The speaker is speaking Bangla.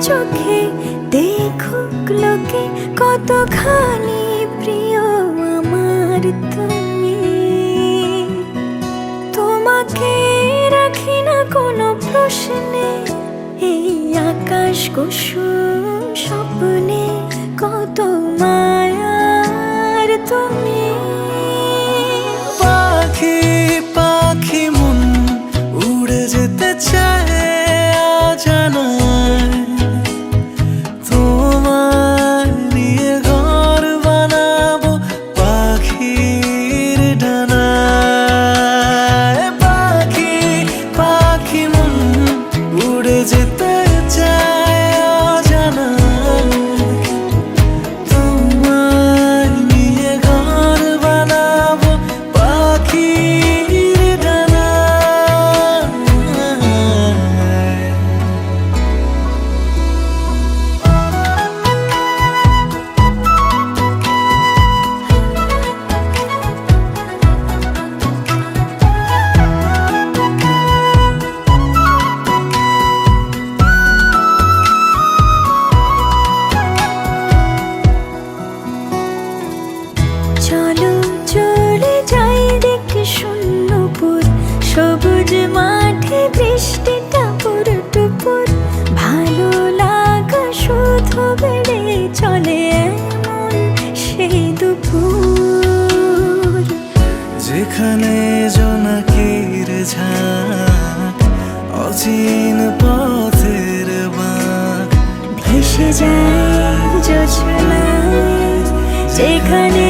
চোখে দেখুক লোকে কতখানি প্রিয় আমার তুমি। তোমাকে রাখি না কোনো প্রশ্নে, এই আকাশ কুসুম স্বপ্নে কত মায়ার তুমি। পাখি পাখি মন উড়ে যেতে চায় অজানায়, তোমার নিয়ে ঘর বানাবো পাখির ডানায়। পাখি পাখি মন উড়ে যেতে চায় অজানায়, তোমার নিয়ে ঘর বানাবো পাখির ডানায়। চলো চলে যাই দেখে শূন্যপুর, সবুজ মাঠে বৃষ্টিটা পুরটুপুর। ভালো লাগা শুধু বেড়ে চলে এমন সেই দুপুর, যেখানে জোনাকির ঝাঁক অচিন পথের বাঁক ভেসে যায় জোছনায়, যেখানে